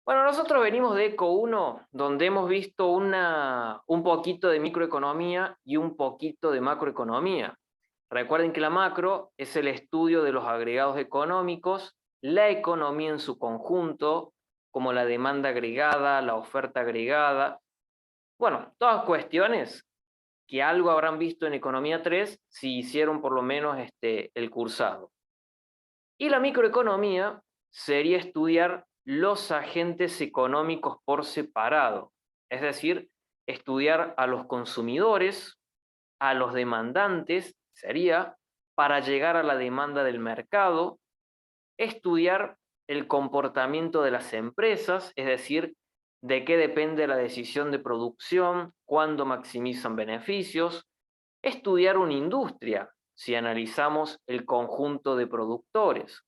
Bueno, nosotros venimos de Eco 1, donde hemos visto un poquito de microeconomía y un poquito de macroeconomía. Recuerden que la macro es el estudio de los agregados económicos, la economía en su conjunto, como la demanda agregada, la oferta agregada. Bueno, todas cuestiones que algo habrán visto en Economía 3 si hicieron por lo menos el cursado. Y la microeconomía sería estudiar los agentes económicos por separado, es decir, estudiar a los consumidores, a los demandantes, sería para llegar a la demanda del mercado, estudiar el comportamiento de las empresas, es decir, de qué depende la decisión de producción, cuándo maximizan beneficios, estudiar una industria, si analizamos el conjunto de productores,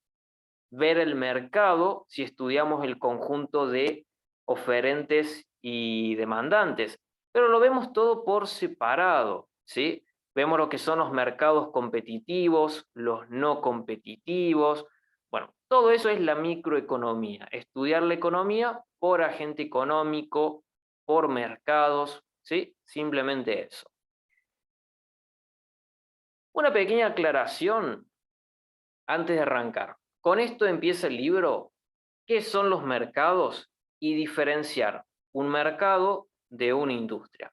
ver el mercado si estudiamos el conjunto de oferentes y demandantes, pero lo vemos todo por separado, ¿sí? Vemos lo que son los mercados competitivos, los no competitivos. Bueno, todo eso es la microeconomía, estudiar la economía por agente económico, por mercados, ¿sí? Simplemente eso. Una pequeña aclaración antes de arrancar. Con esto empieza el libro. ¿Qué son los mercados? Y diferenciar un mercado de una industria.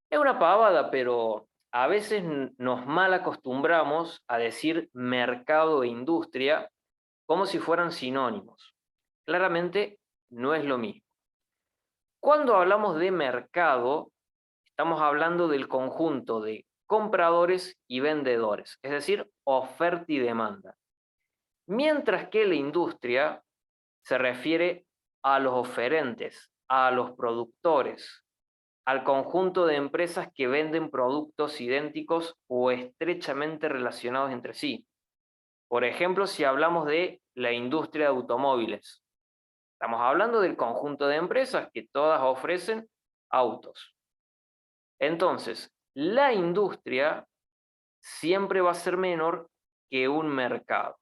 Es una pavada, pero a veces nos mal acostumbramos a decir mercado e industria como si fueran sinónimos. Claramente no es lo mismo. Cuando hablamos de mercado, estamos hablando del conjunto de compradores y vendedores, es decir, oferta y demanda. Mientras que la industria se refiere a los oferentes, a los productores, al conjunto de empresas que venden productos idénticos o estrechamente relacionados entre sí. Por ejemplo, si hablamos de la industria de automóviles, estamos hablando del conjunto de empresas que todas ofrecen autos. Entonces, la industria siempre va a ser menor que un mercado.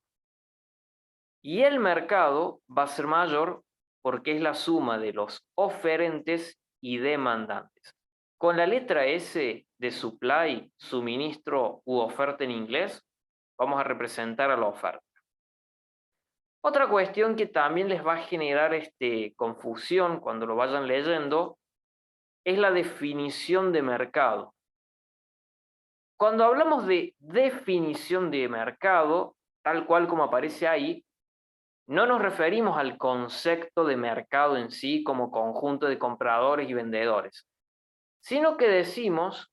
Y el mercado va a ser mayor porque es la suma de los oferentes y demandantes. Con la letra S de supply, suministro u oferta en inglés, vamos a representar a la oferta. Otra cuestión que también les va a generar confusión cuando lo vayan leyendo es la definición de mercado. Cuando hablamos de definición de mercado, tal cual como aparece ahí, no nos referimos al concepto de mercado en sí como conjunto de compradores y vendedores, sino que decimos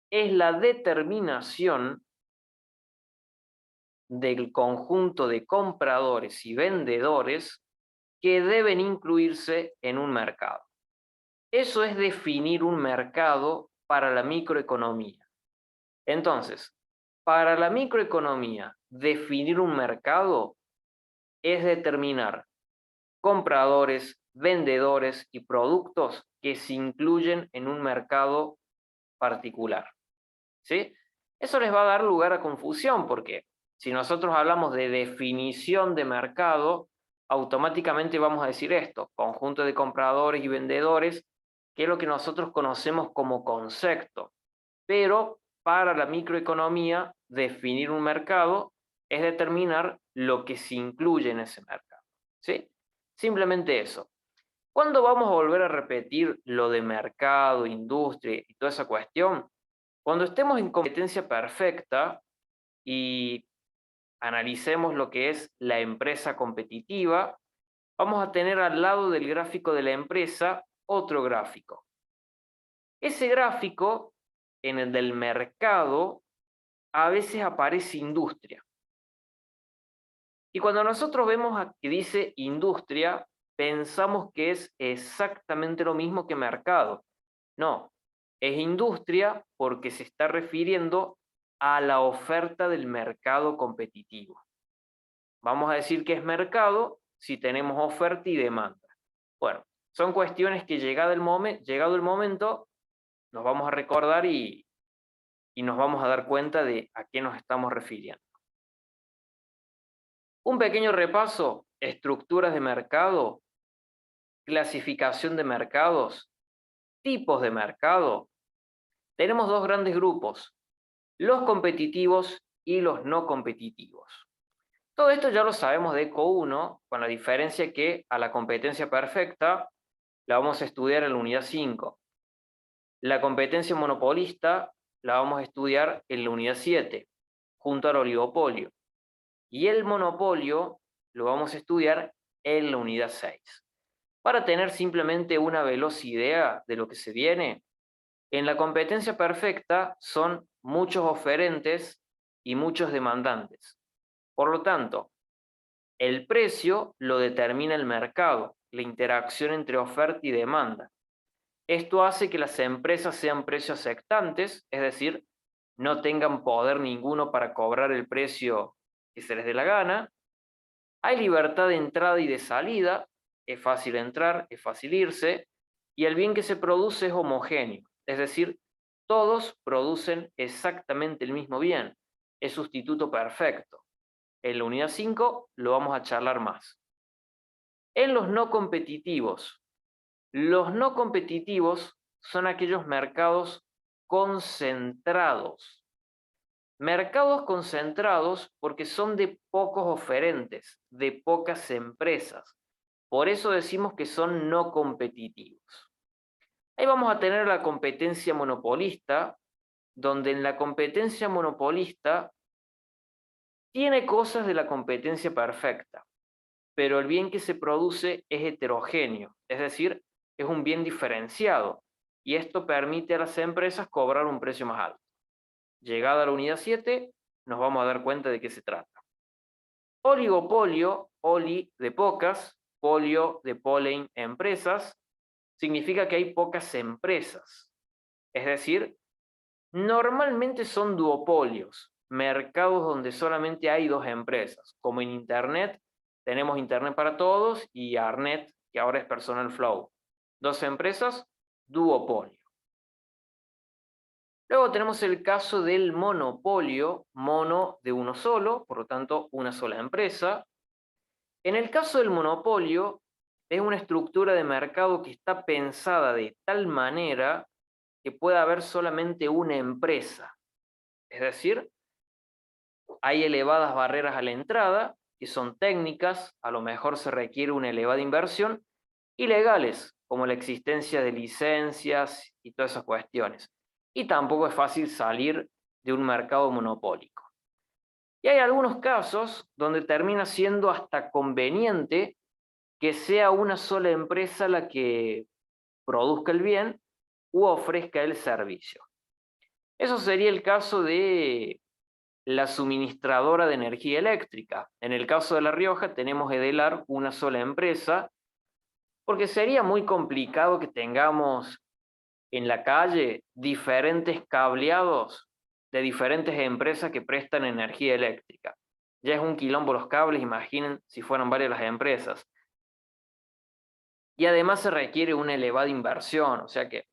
es la determinación del conjunto de compradores y vendedores que deben incluirse en un mercado. Eso es definir un mercado para la microeconomía. Entonces, para la microeconomía, definir un mercado es determinar compradores, vendedores y productos que se incluyen en un mercado particular, ¿sí? Eso les va a dar lugar a confusión porque si nosotros hablamos de definición de mercado, automáticamente vamos a decir esto, conjunto de compradores y vendedores, que es lo que nosotros conocemos como concepto. Pero para la microeconomía, definir un mercado es determinar lo que se incluye en ese mercado, ¿sí? Simplemente eso. ¿Cuándo vamos a volver a repetir lo de mercado, industria y toda esa cuestión? Cuando estemos en competencia perfecta y analicemos lo que es la empresa competitiva, vamos a tener al lado del gráfico de la empresa otro gráfico. Ese gráfico, en el del mercado, a veces aparece industria. Y cuando nosotros vemos que dice industria, pensamos que es exactamente lo mismo que mercado. No, es industria porque se está refiriendo a la oferta del mercado competitivo. Vamos a decir que es mercado si tenemos oferta y demanda. Bueno, son cuestiones que llegado el momento nos vamos a recordar y nos vamos a dar cuenta de a qué nos estamos refiriendo. Un pequeño repaso, estructuras de mercado. clasificación de mercados, tipos de mercado, tenemos dos grandes grupos, los competitivos y los no competitivos. Todo esto ya lo sabemos de ECO 1, con la diferencia que a la competencia perfecta la vamos a estudiar en la unidad 5. La competencia monopolista la vamos a estudiar en la unidad 7, junto al oligopolio. Y el monopolio lo vamos a estudiar en la unidad 6. Para tener simplemente una veloz idea de lo que se viene, en la competencia perfecta son muchos oferentes y muchos demandantes. Por lo tanto, el precio lo determina el mercado, la interacción entre oferta y demanda. Esto hace que las empresas sean precios aceptantes, es decir, no tengan poder ninguno para cobrar el precio que se les dé la gana. Hay libertad de entrada y de salida, es fácil entrar, es fácil irse, y el bien que se produce es homogéneo, es decir, todos producen exactamente el mismo bien, es sustituto perfecto. En la unidad 5 lo vamos a charlar más. En los no competitivos son aquellos mercados concentrados. Mercados concentrados porque son de pocos oferentes, de pocas empresas. Por eso decimos que son no competitivos. Ahí vamos a tener la competencia monopolista, donde en la competencia monopolista tiene cosas de la competencia perfecta, pero el bien que se produce es heterogéneo, es decir, es un bien diferenciado, y esto permite a las empresas cobrar un precio más alto. Llegada a la unidad 7, nos vamos a dar cuenta de qué se trata. Oligopolio, oli de pocas, polio de polen empresas, significa que hay pocas empresas. Es decir, normalmente son duopolios, mercados donde solamente hay dos empresas, como en Internet, tenemos Internet para todos y Arnet, que ahora es Personal Flow. Dos empresas, duopolio. Luego tenemos el caso del monopolio, mono de uno solo, por lo tanto una sola empresa. En el caso del monopolio, es una estructura de mercado que está pensada de tal manera que pueda haber solamente una empresa. Es decir, hay elevadas barreras a la entrada, que son técnicas, a lo mejor se requiere una elevada inversión, y legales, como la existencia de licencias y todas esas cuestiones. Y tampoco es fácil salir de un mercado monopólico. Y hay algunos casos donde termina siendo hasta conveniente que sea una sola empresa la que produzca el bien u ofrezca el servicio. Eso sería el caso de la suministradora de energía eléctrica. En el caso de La Rioja tenemos Edelar, una sola empresa, porque sería muy complicado que tengamos en la calle diferentes cableados de diferentes empresas que prestan energía eléctrica. Ya es un quilombo los cables, imaginen si fueran varias las empresas. Y además se requiere una elevada inversión, o sea que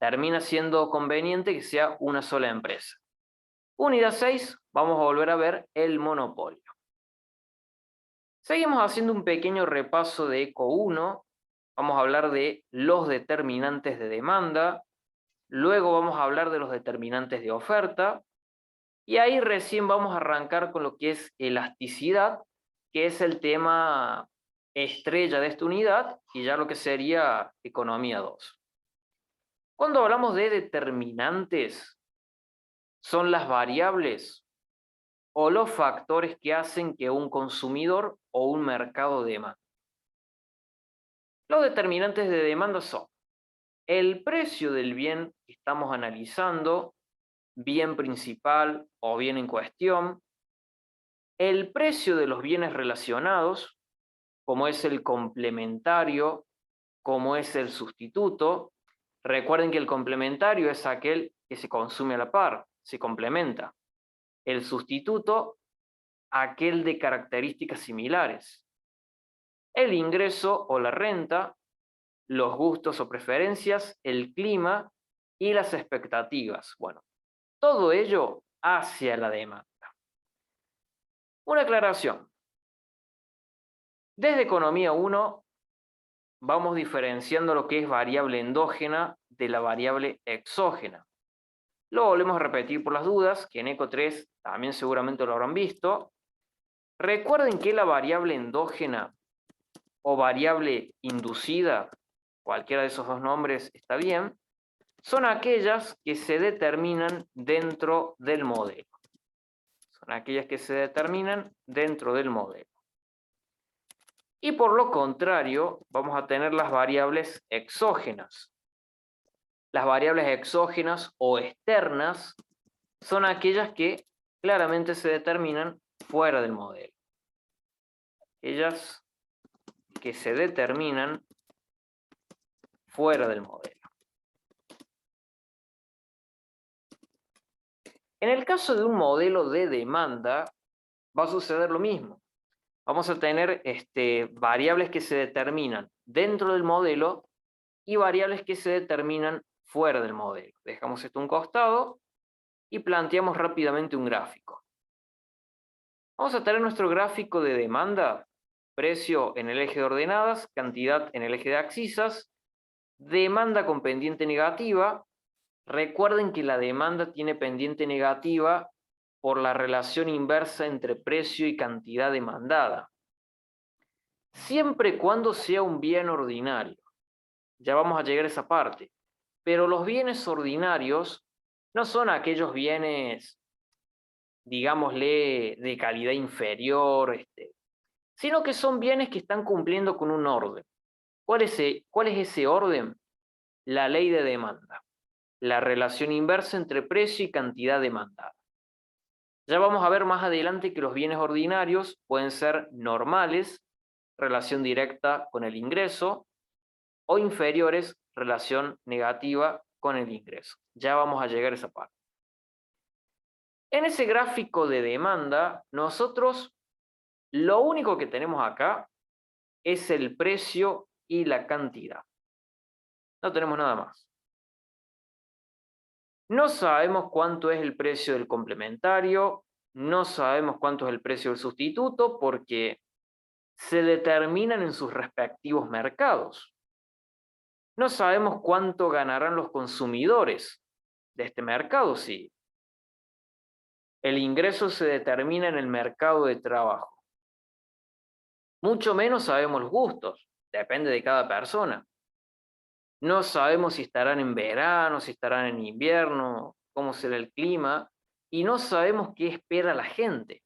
termina siendo conveniente que sea una sola empresa. Unidad 6, vamos a volver a ver el monopolio. Seguimos haciendo un pequeño repaso de ECO 1, vamos a hablar de los determinantes de demanda, luego vamos a hablar de los determinantes de oferta, y ahí recién vamos a arrancar con lo que es elasticidad, que es el tema estrella de esta unidad, y ya lo que sería economía 2. Cuando hablamos de determinantes, son las variables o los factores que hacen que un consumidor o un mercado demande. Los determinantes de demanda son el precio del bien que estamos analizando, bien principal o bien en cuestión, el precio de los bienes relacionados, como es el complementario, como es el sustituto. Recuerden que el complementario es aquel que se consume a la par, se complementa. El sustituto, aquel de características similares. El ingreso o la renta, los gustos o preferencias, el clima y las expectativas. Bueno, todo ello hacia la demanda. Una aclaración. Desde Economía 1 vamos diferenciando lo que es variable endógena de la variable exógena. Lo volvemos a repetir por las dudas, que en ECO 3 también seguramente lo habrán visto. Recuerden que la variable endógena o variable inducida, cualquiera de esos dos nombres está bien, son aquellas que se determinan dentro del modelo. Son aquellas que se determinan dentro del modelo. Y por lo contrario, vamos a tener las variables exógenas. Las variables exógenas o externas son aquellas que claramente se determinan fuera del modelo. Ellas que se determinan fuera del modelo. En el caso de un modelo de demanda, va a suceder lo mismo. Vamos a tener variables que se determinan dentro del modelo y variables que se determinan fuera del modelo. Dejamos esto a un costado y planteamos rápidamente un gráfico. Vamos a tener nuestro gráfico de demanda, precio en el eje de ordenadas, cantidad en el eje de abscisas, demanda con pendiente negativa. Recuerden que la demanda tiene pendiente negativa por la relación inversa entre precio y cantidad demandada. Siempre y cuando sea un bien ordinario. Ya vamos a llegar a esa parte. Pero los bienes ordinarios no son aquellos bienes, digámosle, de calidad inferior, sino que son bienes que están cumpliendo con un orden. ¿Cuál es ese orden? La ley de demanda. La relación inversa entre precio y cantidad demandada. Ya vamos a ver más adelante que los bienes ordinarios pueden ser normales, relación directa con el ingreso, o inferiores, relación negativa con el ingreso. Ya vamos a llegar a esa parte. En ese gráfico de demanda, nosotros lo único que tenemos acá es el precio y la cantidad. No tenemos nada más. No sabemos cuánto es el precio del complementario, no sabemos cuánto es el precio del sustituto, porque se determinan en sus respectivos mercados. No sabemos cuánto ganarán los consumidores de este mercado, sí. El ingreso se determina en el mercado de trabajo. Mucho menos sabemos los gustos, depende de cada persona. No sabemos si estarán en verano, si estarán en invierno, cómo será el clima, y no sabemos qué espera la gente,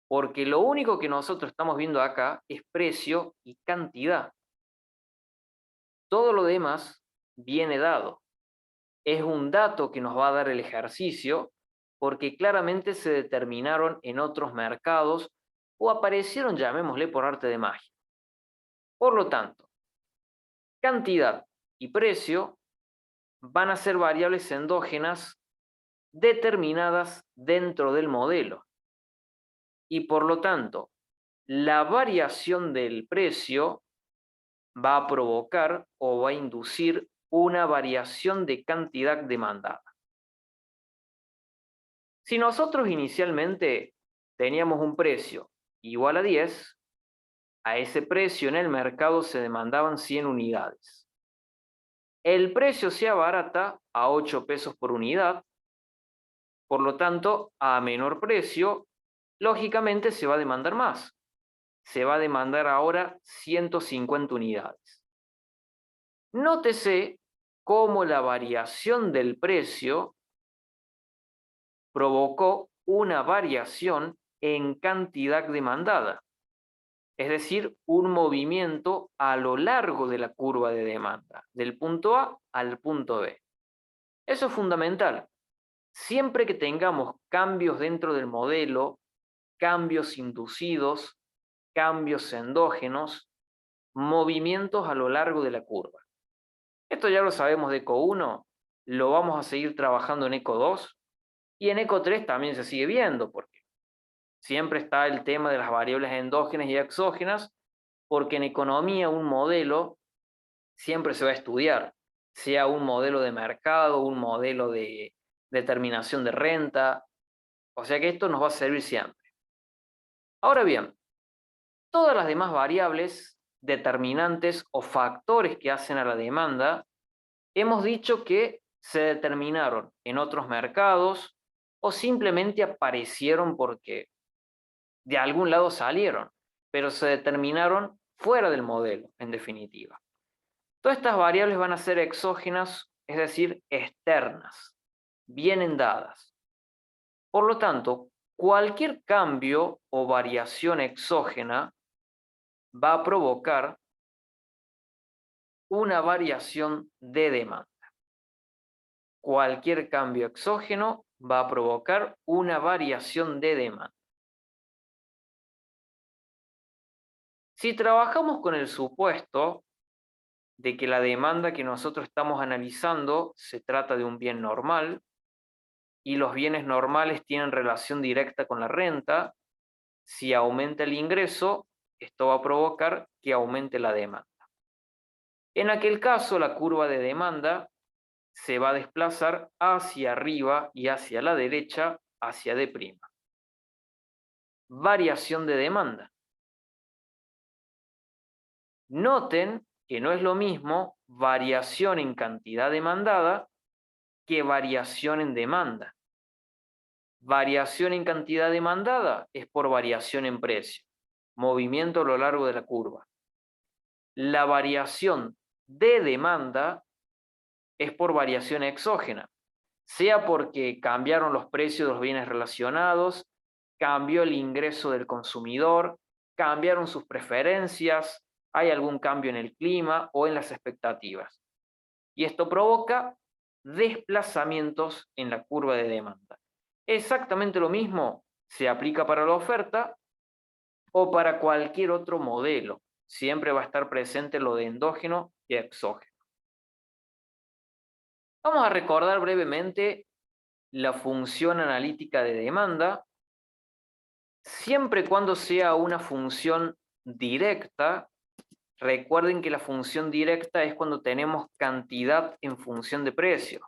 porque lo único que nosotros estamos viendo acá es precio y cantidad. Todo lo demás viene dado. Es un dato que nos va a dar el ejercicio, porque claramente se determinaron en otros mercados o aparecieron, llamémosle, por arte de magia. Por lo tanto, cantidad y precio van a ser variables endógenas determinadas dentro del modelo. Y por lo tanto, la variación del precio va a provocar o va a inducir una variación de cantidad demandada. Si nosotros inicialmente teníamos un precio igual a 10, a ese precio en el mercado se demandaban 100 unidades. El precio se abarata a 8 pesos por unidad, por lo tanto, a menor precio, lógicamente se va a demandar más. Se va a demandar ahora 150 unidades. Nótese cómo la variación del precio provocó una variación en cantidad demandada, es decir, un movimiento a lo largo de la curva de demanda, del punto A al punto B. Eso es fundamental. Siempre que tengamos cambios dentro del modelo, cambios inducidos, cambios endógenos, movimientos a lo largo de la curva. Esto ya lo sabemos de ECO 1, lo vamos a seguir trabajando en ECO 2 y en ECO 3 también se sigue viendo, porque siempre está el tema de las variables endógenas y exógenas, porque en economía un modelo siempre se va a estudiar, sea un modelo de mercado, un modelo de determinación de renta, o sea que esto nos va a servir siempre. Ahora bien, todas las demás variables determinantes o factores que hacen a la demanda, hemos dicho que se determinaron en otros mercados o simplemente aparecieron porque de algún lado salieron, pero se determinaron fuera del modelo, en definitiva. Todas estas variables van a ser exógenas, es decir, externas, vienen dadas. Por lo tanto, cualquier cambio o variación exógena va a provocar una variación de demanda. Cualquier cambio exógeno va a provocar una variación de demanda. Si trabajamos con el supuesto de que la demanda que nosotros estamos analizando se trata de un bien normal y los bienes normales tienen relación directa con la renta, si aumenta el ingreso, esto va a provocar que aumente la demanda. En aquel caso, la curva de demanda se va a desplazar hacia arriba y hacia la derecha, hacia D'. Variación de demanda. Noten que no es lo mismo variación en cantidad demandada que variación en demanda. Variación en cantidad demandada es por variación en precio, movimiento a lo largo de la curva. La variación de demanda es por variación exógena, sea porque cambiaron los precios de los bienes relacionados, cambió el ingreso del consumidor, cambiaron sus preferencias, hay algún cambio en el clima o en las expectativas. Y esto provoca desplazamientos en la curva de demanda. Exactamente lo mismo se aplica para la oferta o para cualquier otro modelo. Siempre va a estar presente lo de endógeno y exógeno. Vamos a recordar brevemente la función analítica de demanda. Siempre y cuando sea una función directa, recuerden que la función directa es cuando tenemos cantidad en función de precio.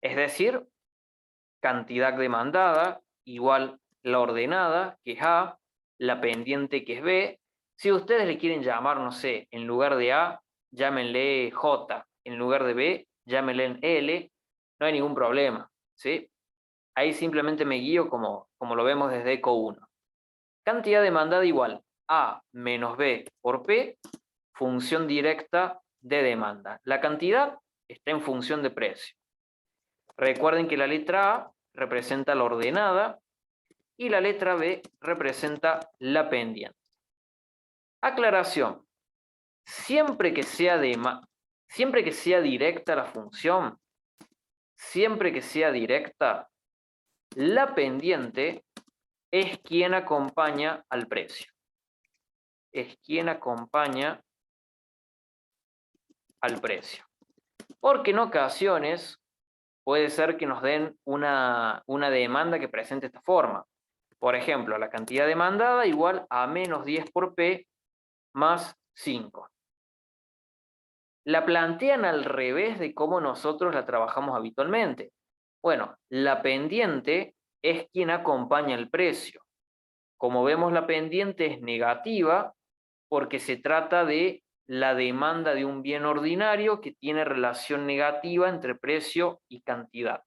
Es decir, cantidad demandada igual la ordenada, que es A, la pendiente, que es B. Si ustedes le quieren llamar, no sé, en lugar de A, llámenle J, en lugar de B, llámenle L, no hay ningún problema, ¿sí? Ahí simplemente me guío como lo vemos desde ECO 1. Cantidad demandada igual A menos B por P, función directa de demanda. La cantidad está en función de precio. Recuerden que la letra A representa la ordenada y la letra B representa la pendiente. Aclaración. Siempre que sea directa la función, siempre que sea directa, la pendiente es quien acompaña al precio. Es quien acompaña al precio. Porque en ocasiones puede ser que nos den una demanda que presente esta forma. Por ejemplo, la cantidad demandada igual a menos 10 por P más 5. La plantean al revés de cómo nosotros la trabajamos habitualmente. Bueno, la pendiente es quien acompaña el precio. Como vemos, la pendiente es negativa porque se trata de la demanda de un bien ordinario que tiene relación negativa entre precio y cantidad.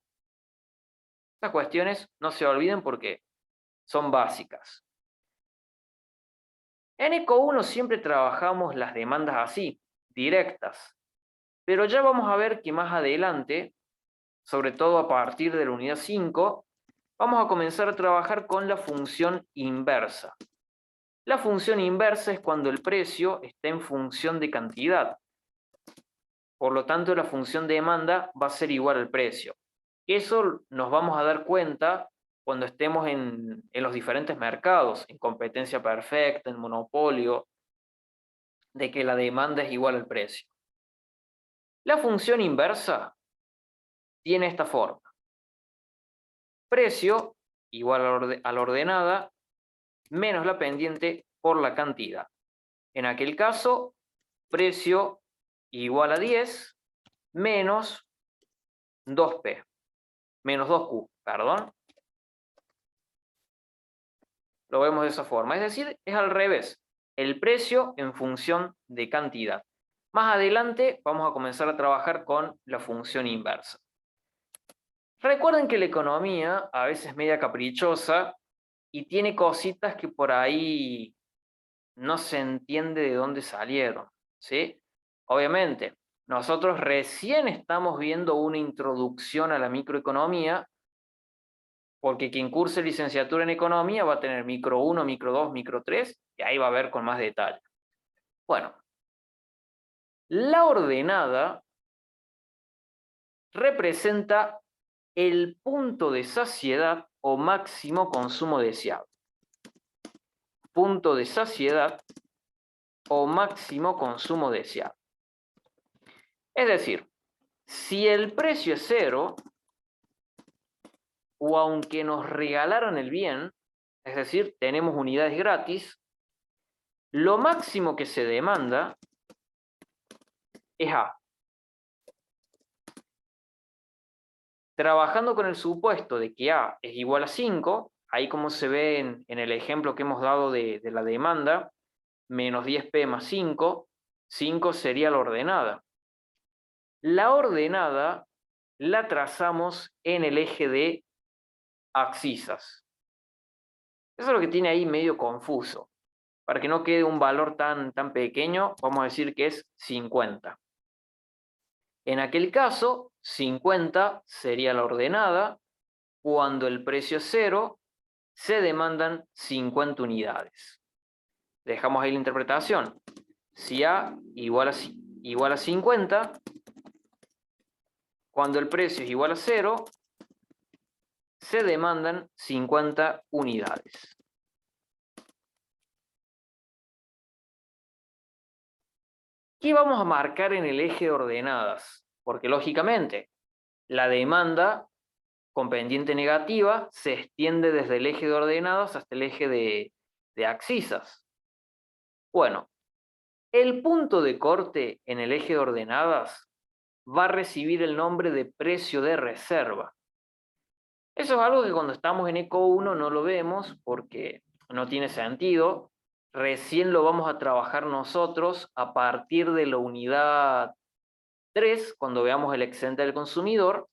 Estas cuestiones no se olviden porque son básicas. En ECO 1 siempre trabajamos las demandas así, directas, pero ya vamos a ver que más adelante, sobre todo a partir de la unidad 5, vamos a comenzar a trabajar con la función inversa. La función inversa es cuando el precio está en función de cantidad. Por lo tanto, la función de demanda va a ser igual al precio. Eso nos vamos a dar cuenta cuando estemos en los diferentes mercados, en competencia perfecta, en monopolio, de que la demanda es igual al precio. La función inversa tiene esta forma. Precio igual a la ordenada menos la pendiente por la cantidad. En aquel caso, precio igual a 10 menos 2P, menos 2Q, perdón. Lo vemos de esa forma, es decir, es al revés. el precio en función de cantidad. Más adelante vamos a comenzar a trabajar con la función inversa. Recuerden que la economía a veces es media caprichosa y tiene cositas que por ahí no se entiende de dónde salieron, ¿sí? Obviamente, nosotros recién estamos viendo una introducción a la microeconomía, porque quien curse licenciatura en economía va a tener micro 1, micro 2, micro 3, y ahí va a ver con más detalle. Bueno, la ordenada representa el punto de saciedad o máximo consumo deseado. Punto de saciedad o máximo consumo deseado. Es decir, si el precio es cero, o aunque nos regalaran el bien, es decir, tenemos unidades gratis, lo máximo que se demanda es A. Trabajando con el supuesto de que A es igual a 5, ahí como se ve en el ejemplo que hemos dado de la demanda, menos 10p más 5, 5 sería la ordenada. La ordenada la trazamos en el eje de abscisas. Eso es lo que tiene ahí medio confuso. Para que no quede un valor tan pequeño, vamos a decir que es 50. En aquel caso, 50 sería la ordenada. Cuando el precio es 0, se demandan 50 unidades. Dejamos ahí la interpretación. Si A igual a 50, cuando el precio es igual a 0, se demandan 50 unidades. ¿Qué vamos a marcar en el eje de ordenadas? Porque lógicamente la demanda con pendiente negativa se extiende desde el eje de ordenadas hasta el eje de abscisas. Bueno, el punto de corte en el eje de ordenadas va a recibir el nombre de precio de reserva. Eso es algo que cuando estamos en ECO 1 no lo vemos porque no tiene sentido. Recién lo vamos a trabajar nosotros a partir de la unidad 3, cuando veamos el excedente del consumidor,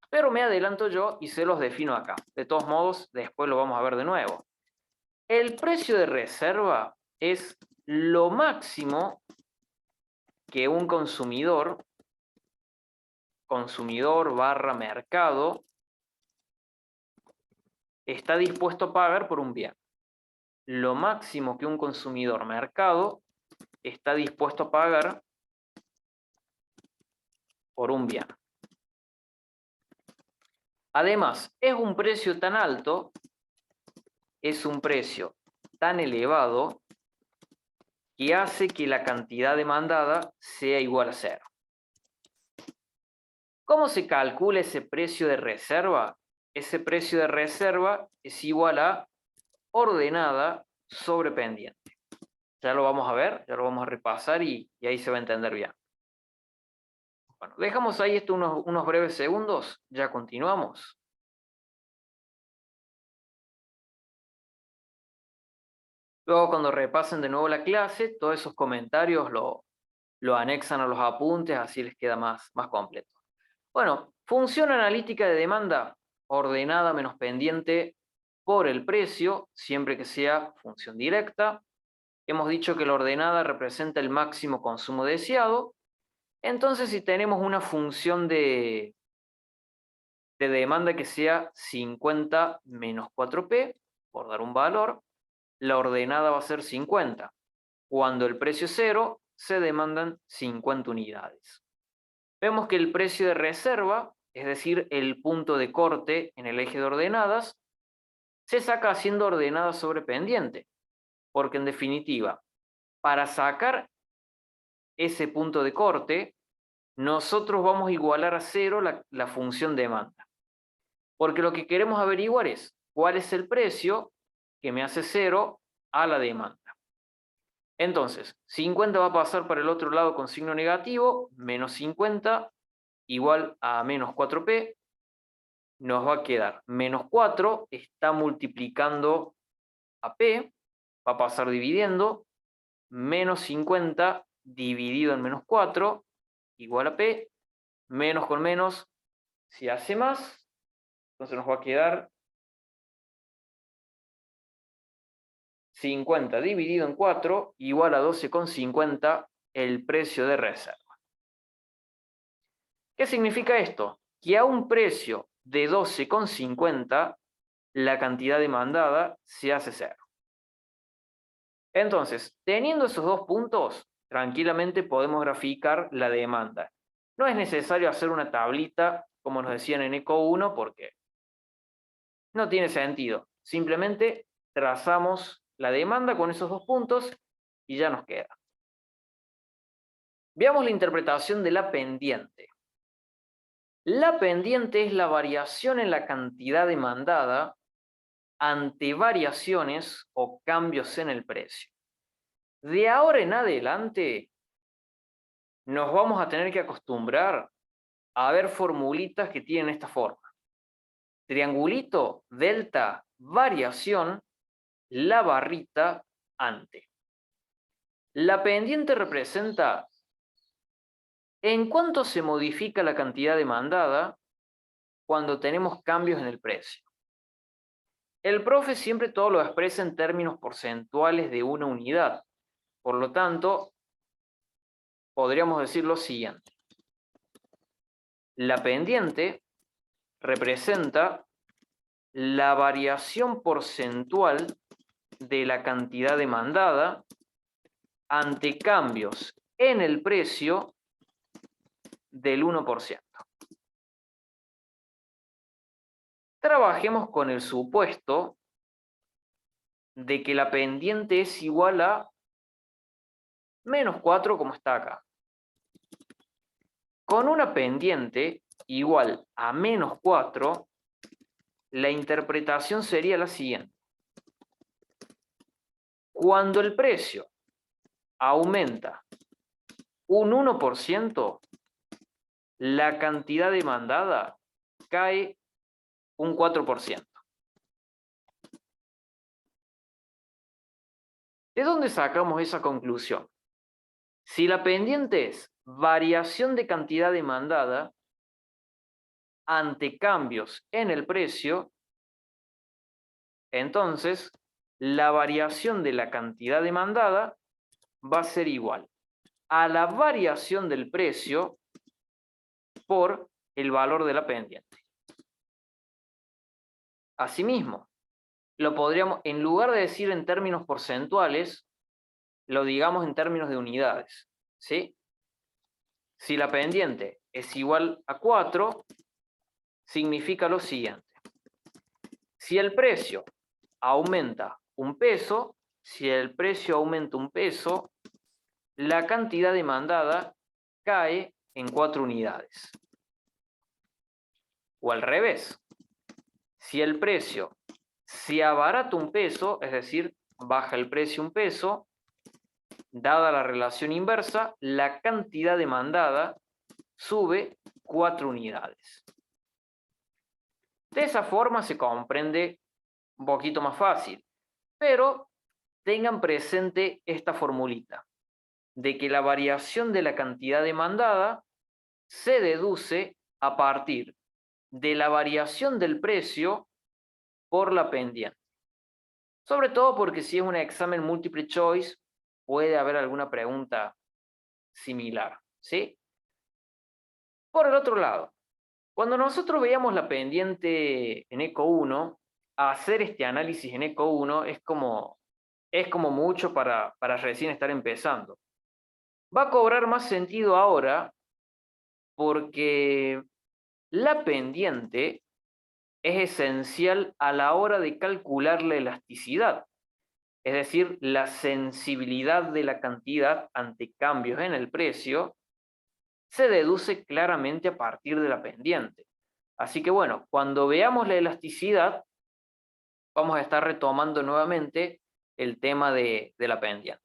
pero me adelanto yo y se los defino acá. De todos modos, después lo vamos a ver de nuevo. El precio de reserva es lo máximo que un consumidor barra mercado, está dispuesto a pagar por un bien. Lo máximo que un consumidor mercado está dispuesto a pagar por un bien. Además, es un precio tan alto, es un precio tan elevado, que hace que la cantidad demandada sea igual a 0. ¿Cómo se calcula ese precio de reserva? Ese precio de reserva es igual a ordenada sobre pendiente. Ya lo vamos a ver, ya lo vamos a repasar y ahí se va a entender bien. Bueno, dejamos ahí esto unos breves segundos, ya continuamos. Luego, cuando repasen de nuevo la clase, todos esos comentarios lo anexan a los apuntes, así les queda más completo. Bueno, función analítica de demanda ordenada menos pendiente por el precio, siempre que sea función directa. Hemos dicho que la ordenada representa el máximo consumo deseado. Entonces, si tenemos una función de demanda que sea 50 menos 4p, por dar un valor, la ordenada va a ser 50. Cuando el precio es 0, se demandan 50 unidades. Vemos que el precio de reserva, es decir, el punto de corte en el eje de ordenadas, se saca haciendo ordenada sobre pendiente, porque en definitiva, para sacar ese punto de corte, nosotros vamos a igualar a 0 la función demanda. Porque lo que queremos averiguar es cuál es el precio que me hace 0 a la demanda. Entonces, 50 va a pasar para el otro lado con signo negativo, menos 50 igual a menos 4p, nos va a quedar menos 4, está multiplicando a p, va a pasar dividiendo, menos 50 dividido en menos 4 igual a P, menos con menos, si hace más, entonces nos va a quedar 50 dividido en 4 igual a 12,50 el precio de reserva. ¿Qué significa esto? Que a un precio de 12,50 la cantidad demandada se hace cero. Entonces, teniendo esos dos puntos, tranquilamente podemos graficar la demanda. No es necesario hacer una tablita, como nos decían en ECO 1, porque no tiene sentido. Simplemente trazamos la demanda con esos dos puntos y ya nos queda. Veamos la interpretación de la pendiente. La pendiente es la variación en la cantidad demandada ante variaciones o cambios en el precio. De ahora en adelante, nos vamos a tener que acostumbrar a ver formulitas que tienen esta forma. Triangulito, delta, variación, la barrita, ante. La pendiente representa en cuánto se modifica la cantidad demandada cuando tenemos cambios en el precio. El profe siempre todo lo expresa en términos porcentuales de una unidad. Por lo tanto, podríamos decir lo siguiente. La pendiente representa la variación porcentual de la cantidad demandada ante cambios en el precio del 1%. Trabajemos con el supuesto de que la pendiente es igual a menos 4 como está acá. Con una pendiente igual a menos 4, la interpretación sería la siguiente. Cuando el precio aumenta un 1%, la cantidad demandada cae un 4%. ¿De dónde sacamos esa conclusión? Si la pendiente es variación de cantidad demandada ante cambios en el precio, entonces la variación de la cantidad demandada va a ser igual a la variación del precio por el valor de la pendiente. Asimismo, lo podríamos, en lugar de decir en términos porcentuales, lo digamos en términos de unidades, ¿sí? Si la pendiente es igual a 4, significa lo siguiente. Si el precio aumenta un peso, si el precio aumenta un peso, la cantidad demandada cae en 4 unidades. O al revés, si el precio se abarata un peso, es decir, baja el precio un peso, dada la relación inversa, la cantidad demandada sube 4 unidades. De esa forma se comprende un poquito más fácil, pero tengan presente esta formulita, de que la variación de la cantidad demandada se deduce a partir de la variación del precio por la pendiente. Sobre todo porque si es un examen múltiple choice, puede haber alguna pregunta similar, ¿sí? Por el otro lado, cuando nosotros veíamos la pendiente en ECO 1, hacer este análisis en ECO 1 es como mucho para recién estar empezando. Va a cobrar más sentido ahora porque la pendiente es esencial a la hora de calcular la elasticidad, es decir, la sensibilidad de la cantidad ante cambios en el precio se deduce claramente a partir de la pendiente. Así que bueno, cuando veamos la elasticidad, vamos a estar retomando nuevamente el tema de la pendiente.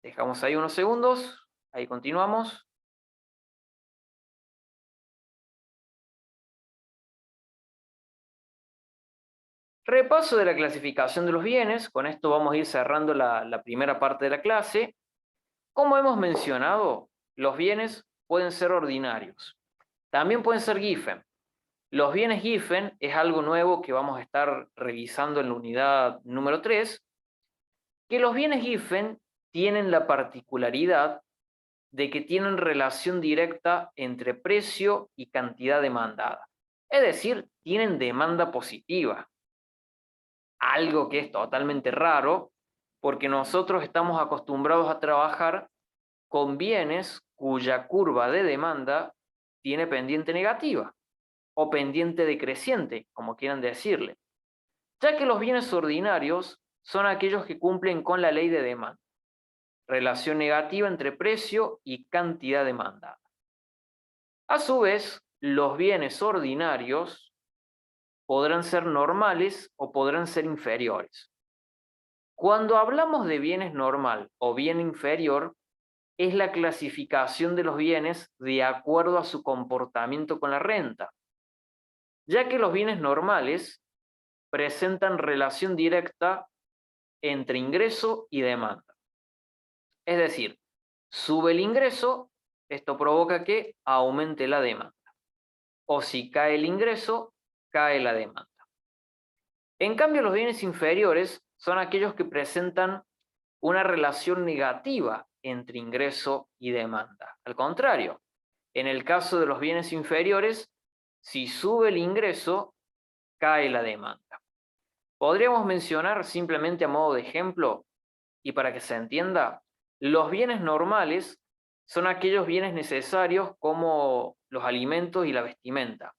Dejamos ahí unos segundos, ahí continuamos. Repaso de la clasificación de los bienes. Con esto vamos a ir cerrando la primera parte de la clase. Como hemos mencionado, los bienes pueden ser ordinarios. También pueden ser Giffen. Los bienes Giffen es algo nuevo que vamos a estar revisando en la unidad número 3, que los bienes Giffen tienen la particularidad de que tienen relación directa entre precio y cantidad demandada. Es decir, tienen demanda positiva, algo que es totalmente raro porque nosotros estamos acostumbrados a trabajar con bienes cuya curva de demanda tiene pendiente negativa o pendiente decreciente, como quieran decirle, ya que los bienes ordinarios son aquellos que cumplen con la ley de demanda, relación negativa entre precio y cantidad demandada. A su vez, los bienes ordinarios podrán ser normales o podrán ser inferiores. Cuando hablamos de bienes normal o bien inferior, es la clasificación de los bienes de acuerdo a su comportamiento con la renta, ya que los bienes normales presentan relación directa entre ingreso y demanda. Es decir, sube el ingreso, esto provoca que aumente la demanda. O si cae el ingreso, cae la demanda. En cambio, los bienes inferiores son aquellos que presentan una relación negativa entre ingreso y demanda. Al contrario, en el caso de los bienes inferiores, si sube el ingreso, cae la demanda. Podríamos mencionar simplemente a modo de ejemplo, y para que se entienda, los bienes normales son aquellos bienes necesarios como los alimentos y la vestimenta,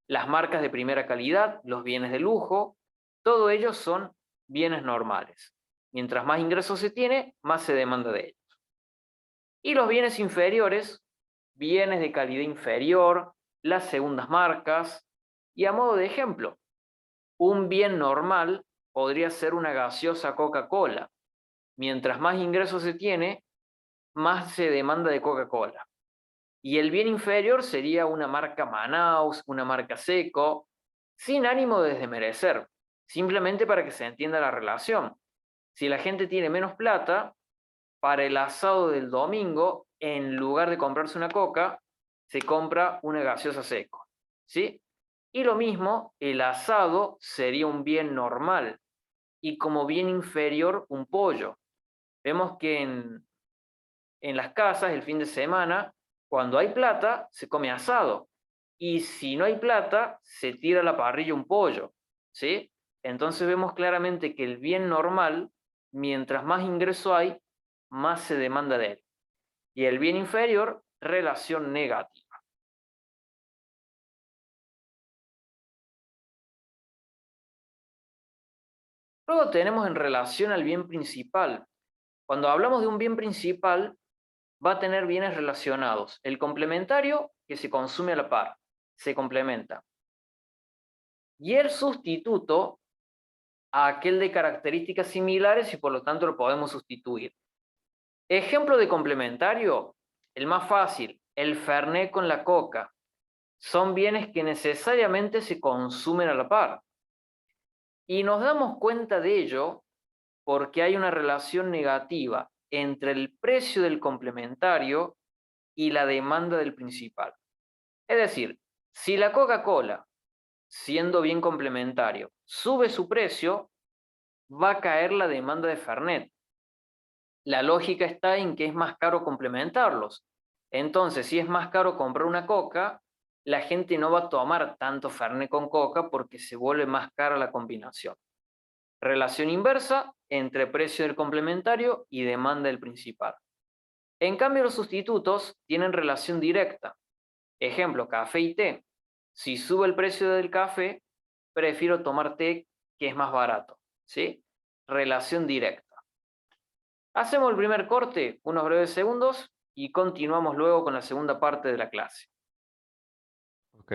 las marcas de primera calidad, los bienes de lujo, todo ellos son bienes normales. Mientras más ingresos se tiene, más se demanda de ellos. Y los bienes inferiores, bienes de calidad inferior, las segundas marcas, y a modo de ejemplo, un bien normal podría ser una gaseosa Coca-Cola. Mientras más ingresos se tiene, más se demanda de Coca-Cola. Y el bien inferior sería una marca Manaus, una marca Seco, sin ánimo de desmerecer, simplemente para que se entienda la relación. Si la gente tiene menos plata, para el asado del domingo, en lugar de comprarse una Coca, se compra una gaseosa Seco, ¿sí? Y lo mismo, el asado sería un bien normal y como bien inferior un pollo. Vemos que en las casas el fin de semana, cuando hay plata, se come asado. Y si no hay plata, se tira a la parrilla un pollo, ¿sí? Entonces vemos claramente que el bien normal, mientras más ingreso hay, más se demanda de él. Y el bien inferior, relación negativa. Luego tenemos en relación al bien principal. Cuando hablamos de un bien principal, va a tener bienes relacionados. El complementario, que se consume a la par, se complementa. Y el sustituto, a aquel de características similares y por lo tanto lo podemos sustituir. Ejemplo de complementario, el más fácil, el Fernet con la Coca. Son bienes que necesariamente se consumen a la par. Y nos damos cuenta de ello porque hay una relación negativa entre el precio del complementario y la demanda del principal. Es decir, si la Coca-Cola, siendo bien complementario, sube su precio, va a caer la demanda de Fernet. La lógica está en que es más caro complementarlos. Entonces, si es más caro comprar una Coca, la gente no va a tomar tanto Fernet con Coca porque se vuelve más cara la combinación. Relación inversa entre precio del complementario y demanda del principal. En cambio, los sustitutos tienen relación directa. Ejemplo, café y té. Si sube el precio del café, prefiero tomar té que es más barato, ¿sí? Relación directa. Hacemos el primer corte, unos breves segundos, y continuamos luego con la segunda parte de la clase. Ok.